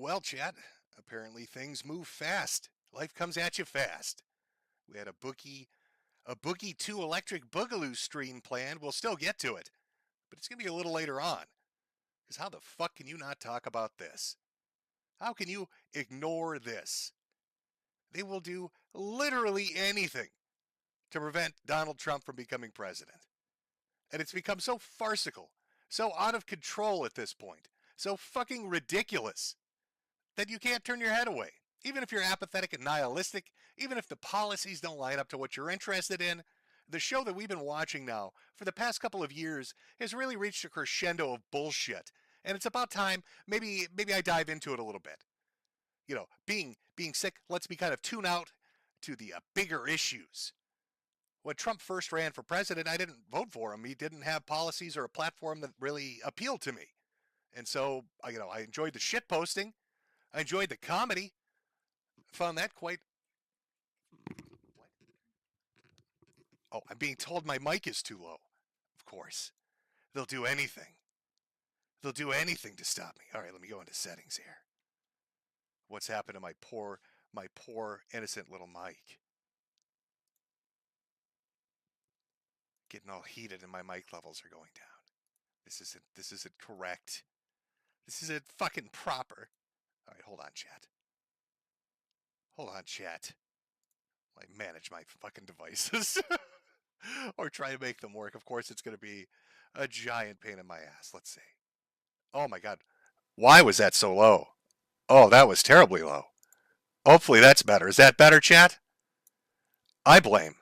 Well, chat, apparently things move fast. Life comes at you fast. We had a Boogie 2 Electric Boogaloo stream planned. We'll still get to it, but it's going to be a little later on. Because how the fuck can you not talk about this? How can you ignore this? They will do literally anything to prevent Donald Trump from becoming president. And it's become so farcical, so out of control at this point, so fucking ridiculous that you can't turn your head away. Even if you're apathetic and nihilistic, even if the policies don't line up to what you're interested in, the show that we've been watching now for the past couple of years has really reached a crescendo of bullshit. And it's about time maybe I dive into it a little bit. You know, being sick lets me kind of tune out to the bigger issues. When Trump first ran for president, I didn't vote for him. He didn't have policies or a platform that really appealed to me. And so, I enjoyed the shit posting. I enjoyed the comedy. Found that quite... Oh, I'm being told my mic is too low. Of course. They'll do anything. They'll do anything to stop me. All right, let me go into settings here. What's happened to my poor innocent little mic? Getting all heated and my mic levels are going down. This isn't correct. This isn't fucking proper. All right, hold on, chat. Hold on, chat. I manage my fucking devices. Or try to make them work. Of course, it's going to be a giant pain in my ass. Let's see. Oh my god. Why was that so low? Oh, that was terribly low. Hopefully that's better. Is that better, chat? I blame.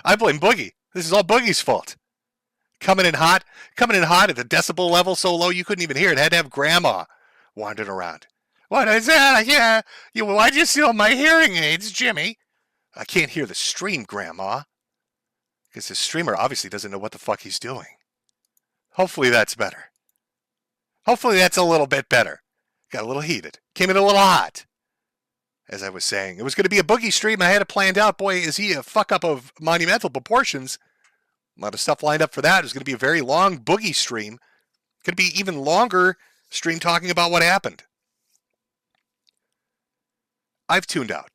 I blame Boogie. This is all Boogie's fault. Coming in hot at the decibel level so low you couldn't even hear it. Had to have grandma wandering around. What is that? Yeah. Why'd you steal my hearing aids, Jimmy? I can't hear the stream, Grandma. Because the streamer obviously doesn't know what the fuck he's doing. Hopefully that's better. Hopefully that's a little bit better. Got a little heated. Came in a little hot. As I was saying, it was going to be a Boogie stream. I had it planned out. Boy, is he a fuck up of monumental proportions. A lot of stuff lined up for that. It was going to be a very long Boogie stream. Could be even longer stream talking about what happened. I've tuned out.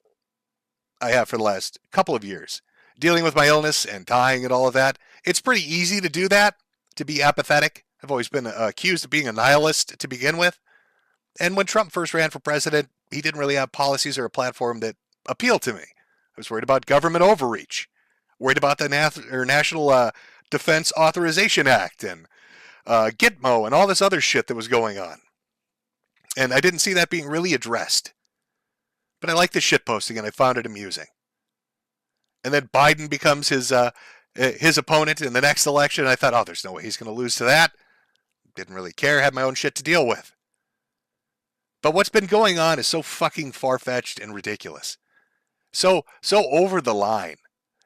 I have for the last couple of years. Dealing with my illness and dying and all of that. It's pretty easy to do that, to be apathetic. I've always been accused of being a nihilist to begin with. And when Trump first ran for president, he didn't really have policies or a platform that appealed to me. I was worried about government overreach. Worried about the National Defense Authorization Act and Gitmo and all this other shit that was going on. And I didn't see that being really addressed. But I like the shit posting and I found it amusing. And then Biden becomes his opponent in the next election. And I thought, oh, there's no way he's going to lose to that. Didn't really care. Had my own shit to deal with. But what's been going on is so fucking far-fetched and ridiculous. So over the line.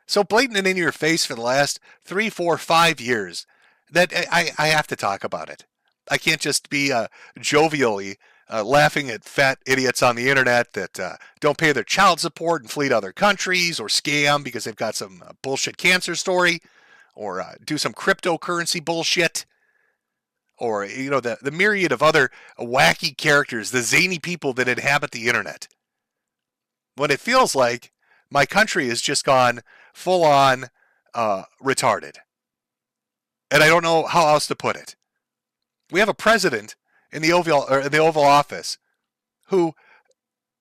So blatant and in your face for the last 3, 4, 5 years that I have to talk about it. I can't just be jovially laughing at fat idiots on the internet that don't pay their child support and flee to other countries or scam because they've got some bullshit cancer story or do some cryptocurrency bullshit or, the myriad of other wacky characters, the zany people that inhabit the internet. When it feels like my country has just gone full on retarded. And I don't know how else to put it. We have a president in the Oval Office who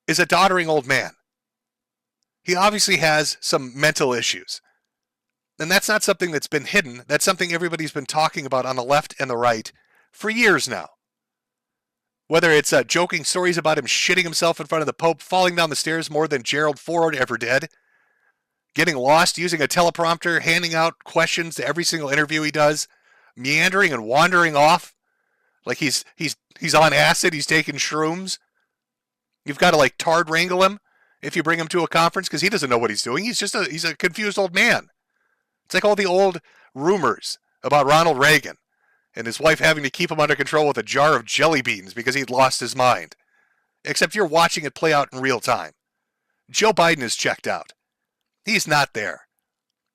is a doddering old man. He obviously has some mental issues. And that's not something that's been hidden. That's something everybody's been talking about on the left and the right for years now. Whether it's joking stories about him shitting himself in front of the Pope, falling down the stairs more than Gerald Ford ever did, getting lost using a teleprompter, handing out questions to every single interview he does, meandering and wandering off like he's on acid, he's taking shrooms. You've got to tard wrangle him if you bring him to a conference because he doesn't know what he's doing. He's a confused old man. It's like all the old rumors about Ronald Reagan and his wife having to keep him under control with a jar of jelly beans because he'd lost his mind. Except you're watching it play out in real time. Joe Biden is checked out. He's not there.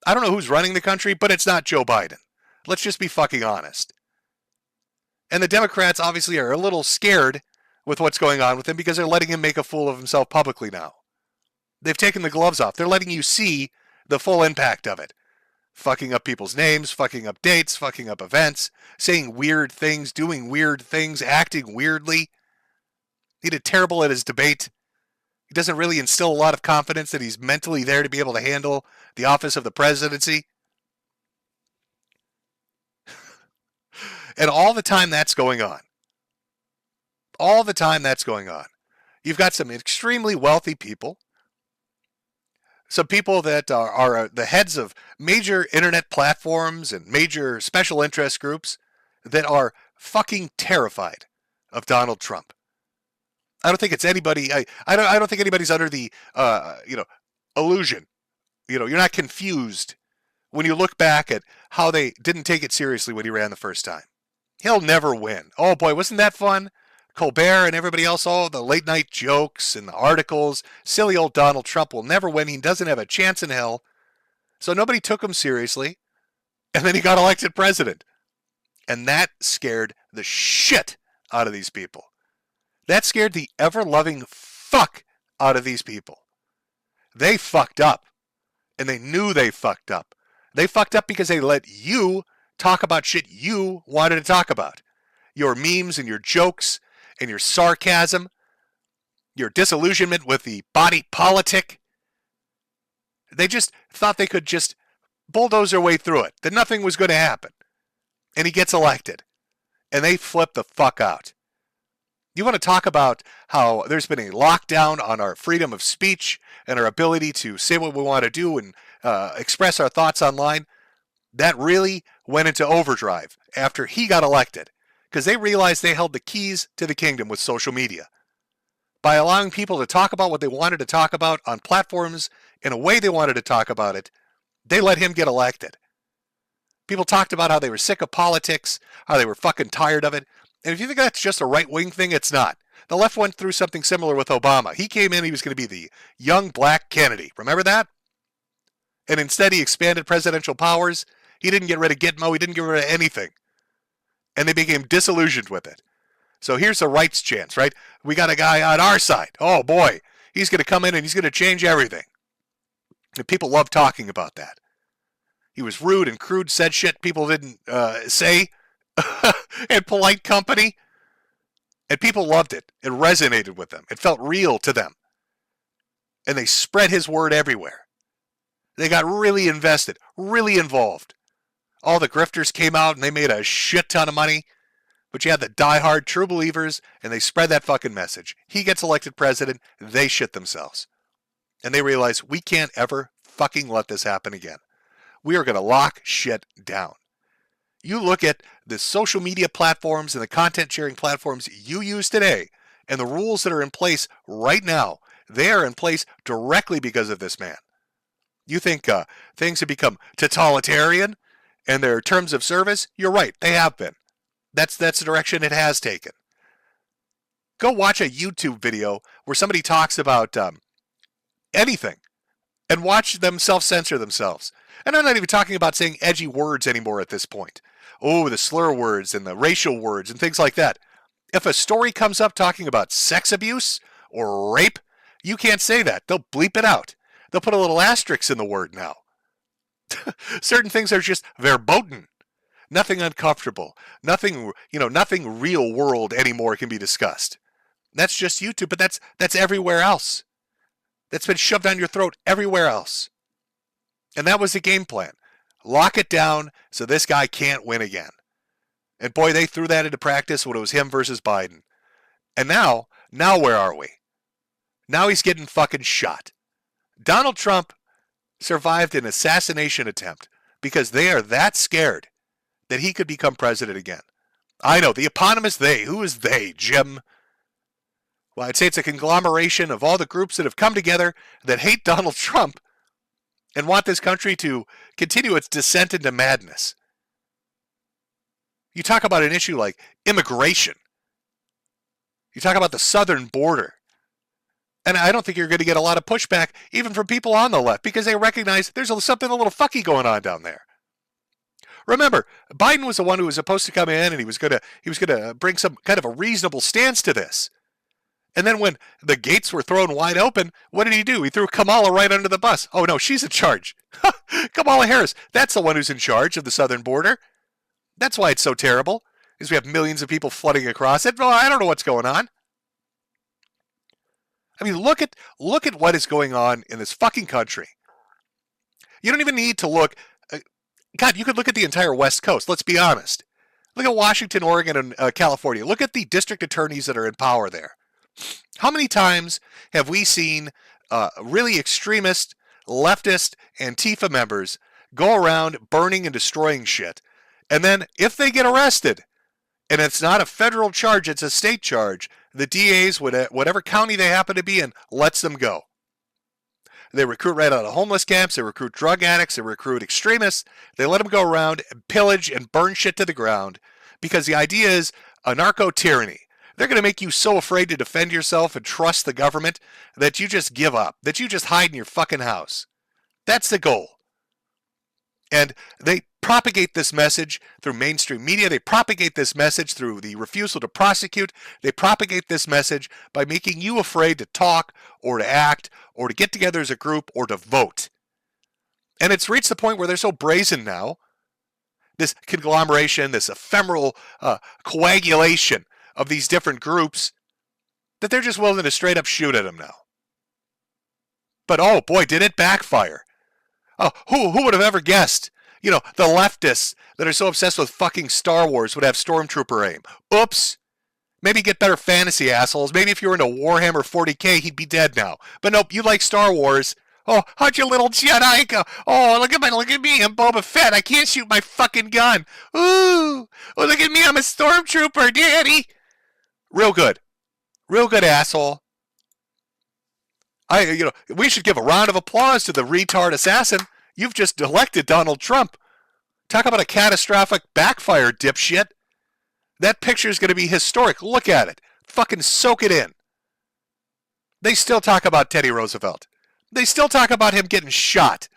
I don't know who's running the country, but it's not Joe Biden. Let's just be fucking honest. And the Democrats obviously are a little scared with what's going on with him because they're letting him make a fool of himself publicly now. They've taken the gloves off. They're letting you see the full impact of it. Fucking up people's names, fucking up dates, fucking up events, saying weird things, doing weird things, acting weirdly. He did terrible at his debate. He doesn't really instill a lot of confidence that he's mentally there to be able to handle the office of the presidency. And all the time that's going on, you've got some extremely wealthy people, some people that are the heads of major internet platforms and major special interest groups that are fucking terrified of Donald Trump. I don't think it's anybody. I don't think anybody's under the illusion. You're not confused when you look back at how they didn't take it seriously when he ran the first time. He'll never win. Oh boy, wasn't that fun? Colbert and everybody else, all the late night jokes and the articles. Silly old Donald Trump will never win. He doesn't have a chance in hell. So nobody took him seriously. And then he got elected president. And that scared the shit out of these people. That scared the ever-loving fuck out of these people. They fucked up. And they knew they fucked up. They fucked up because they let you talk about shit you wanted to talk about. Your memes and your jokes and your sarcasm, your disillusionment with the body politic. They just thought they could just bulldoze their way through it, that nothing was going to happen. And he gets elected. And they flip the fuck out. You want to talk about how there's been a lockdown on our freedom of speech and our ability to say what we want to do and express our thoughts online? That really went into overdrive after he got elected, because they realized they held the keys to the kingdom with social media. By allowing people to talk about what they wanted to talk about on platforms in a way they wanted to talk about it, they let him get elected. People talked about how they were sick of politics, how they were fucking tired of it. And if you think that's just a right-wing thing, it's not. The left went through something similar with Obama. He came in, he was going to be the young black Kennedy. Remember that? And instead he expanded presidential powers. He didn't get rid of Gitmo. He didn't get rid of anything. And they became disillusioned with it. So here's a right's chance, right? We got a guy on our side. Oh boy, he's going to come in and he's going to change everything. And people love talking about that. He was rude and crude, said shit people didn't say in polite company. And people loved it. It resonated with them. It felt real to them. And they spread his word everywhere. They got really invested, really involved. All the grifters came out and they made a shit ton of money. But you had the diehard true believers and they spread that fucking message. He gets elected president, they shit themselves. And they realize we can't ever fucking let this happen again. We are going to lock shit down. You look at the social media platforms and the content sharing platforms you use today and the rules that are in place right now, they are in place directly because of this man. You think things have become totalitarian and their terms of service? You're right, they have been. That's the direction it has taken. Go watch a YouTube video where somebody talks about anything and watch them self-censor themselves. And I'm not even talking about saying edgy words anymore at this point. Oh, the slur words and the racial words and things like that. If a story comes up talking about sex abuse or rape, you can't say that. They'll bleep it out. They'll put a little asterisk in the word now. Certain things are just verboten. Nothing uncomfortable. Nothing real world anymore can be discussed. That's just YouTube, but that's everywhere else. That's been shoved down your throat everywhere else. And that was the game plan. Lock it down so this guy can't win again. And boy, they threw that into practice when it was him versus Biden. And now where are we? Now he's getting fucking shot. Donald Trump survived an assassination attempt because they are that scared that he could become president again. I know, the eponymous they. Who is they, Jim? Well, I'd say it's a conglomeration of all the groups that have come together that hate Donald Trump and want this country to continue its descent into madness. You talk about an issue like immigration. You talk about the southern border. And I don't think you're going to get a lot of pushback even from people on the left because they recognize there's something a little fucky going on down there. Remember, Biden was the one who was supposed to come in and he was going to bring some kind of a reasonable stance to this. And then when the gates were thrown wide open, what did he do? He threw Kamala right under the bus. Oh, no, she's in charge. Kamala Harris, that's the one who's in charge of the southern border. That's why it's so terrible, is we have millions of people flooding across it. Well, I don't know what's going on. I mean, look at what is going on in this fucking country. You don't even need to look. God, you could look at the entire West Coast. Let's be honest. Look at Washington, Oregon, and California. Look at the district attorneys that are in power there. How many times have we seen really extremist, leftist, Antifa members go around burning and destroying shit? And then if they get arrested, and it's not a federal charge, it's a state charge, the DAs, whatever county they happen to be in, lets them go. They recruit right out of homeless camps, they recruit drug addicts, they recruit extremists, they let them go around and pillage and burn shit to the ground, because the idea is anarcho-tyranny. They're going to make you so afraid to defend yourself and trust the government that you just give up, that you just hide in your fucking house. That's the goal. And they propagate this message through mainstream media. They propagate this message through the refusal to prosecute. They propagate this message by making you afraid to talk or to act or to get together as a group or to vote. And it's reached the point where they're so brazen now, this conglomeration, this ephemeral coagulation of these different groups, that they're just willing to straight up shoot at them now. But oh boy, did it backfire. Oh, who would have ever guessed? You know, the leftists that are so obsessed with fucking Star Wars would have Stormtrooper aim. Oops. Maybe get better fantasy, assholes. Maybe if you were into Warhammer 40k, he'd be dead now. But nope, you like Star Wars. Oh, how'd your little Jedi go? Oh, look at me, I'm Boba Fett. I can't shoot my fucking gun. Ooh, oh, look at me, I'm a Stormtrooper, Daddy. Real good, asshole. We should give a round of applause to the retard assassin. You've just elected Donald Trump. Talk about a catastrophic backfire, dipshit. That picture is going to be historic. Look at it. Fucking soak it in. They still talk about Teddy Roosevelt. They still talk about him getting shot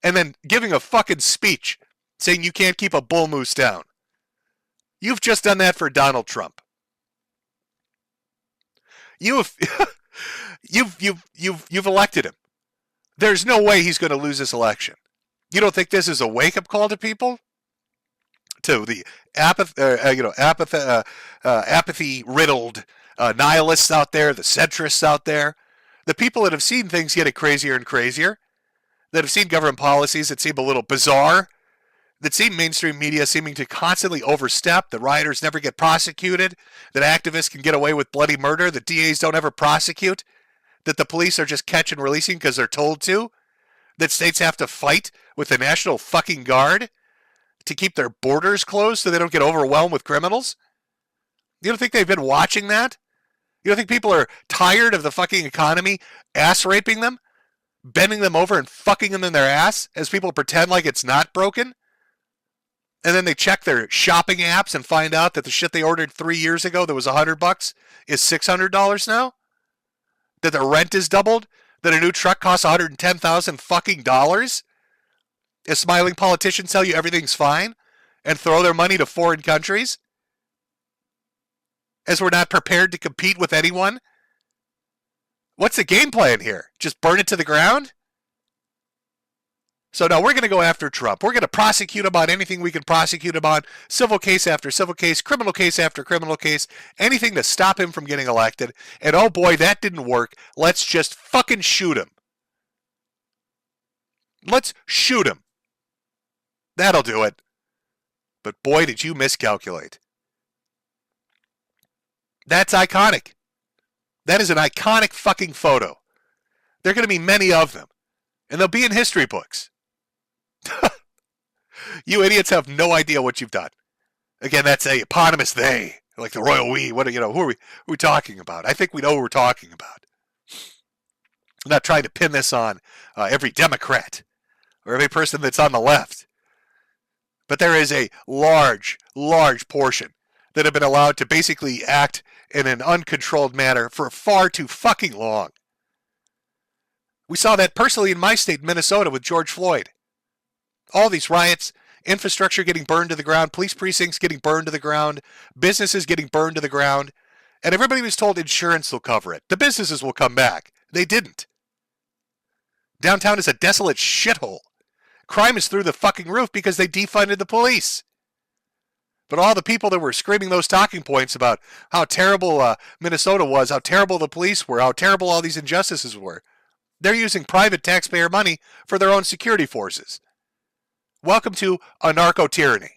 and then giving a fucking speech saying you can't keep a bull moose down. You've just done that for Donald Trump. You've elected him. There's no way he's going to lose this election. You don't think this is a wake-up call to people? To the apathy-riddled nihilists out there, the centrists out there, the people that have seen things getting crazier and crazier, that have seen government policies that seem a little bizarre, that seem mainstream media seeming to constantly overstep, that rioters never get prosecuted, that activists can get away with bloody murder, that DAs don't ever prosecute, that the police are just catch and releasing because they're told to, that states have to fight with the National fucking Guard to keep their borders closed so they don't get overwhelmed with criminals? You don't think they've been watching that? You don't think people are tired of the fucking economy ass raping them, bending them over and fucking them in their ass as people pretend like it's not broken? And then they check their shopping apps and find out that the shit they ordered 3 years ago that was $100 is $600 now? That the rent is doubled? That a new truck costs $110,000 fucking dollars? As smiling politicians tell you everything's fine and throw their money to foreign countries? As we're not prepared to compete with anyone? What's the game plan here? Just burn it to the ground? So no, we're going to go after Trump. We're going to prosecute him on anything we can prosecute him on. Civil case after civil case, criminal case after criminal case. Anything to stop him from getting elected. And oh boy, that didn't work. Let's just fucking shoot him. Let's shoot him. That'll do it. But boy, did you miscalculate. That's iconic. That is an iconic fucking photo. There are going to be many of them. And they'll be in history books. You idiots have no idea what you've done. Again, that's a eponymous they, like the royal we. Who are we talking about? I think we know who we're talking about. I'm not trying to pin this on every Democrat or every person that's on the left. But there is a large portion that have been allowed to basically act in an uncontrolled manner for far too fucking long. We saw that personally in my state, Minnesota, with George Floyd. All these riots, infrastructure getting burned to the ground, police precincts getting burned to the ground, businesses getting burned to the ground, And everybody was told insurance will cover it. The businesses will come back. They didn't. Downtown is a desolate shithole. Crime is through the fucking roof because they defunded the police. But all the people that were screaming those talking points about how terrible Minnesota was, how terrible the police were, how terrible all these injustices were, they're using private taxpayer money for their own security forces. Welcome to anarcho-tyranny.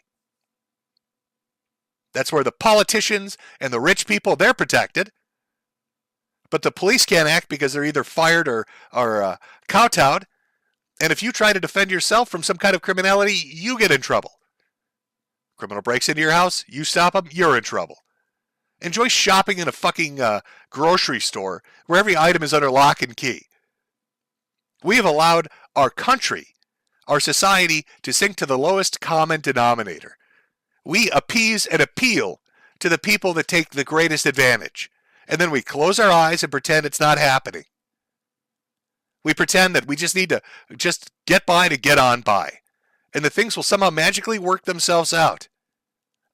That's where the politicians and the rich people, they're protected. But the police can't act because they're either fired or kowtowed. And if you try to defend yourself from some kind of criminality, you get in trouble. Criminal breaks into your house, you stop them, you're in trouble. Enjoy shopping in a fucking grocery store where every item is under lock and key. We have allowed our country, our society, to sink to the lowest common denominator. We appease and appeal to the people that take the greatest advantage. And then we close our eyes and pretend it's not happening. We pretend that we just need to just get by to get on by. And the things will somehow magically work themselves out.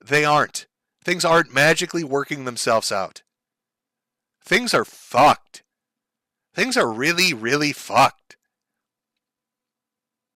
They aren't. Things aren't magically working themselves out. Things are fucked. Things are really, really fucked.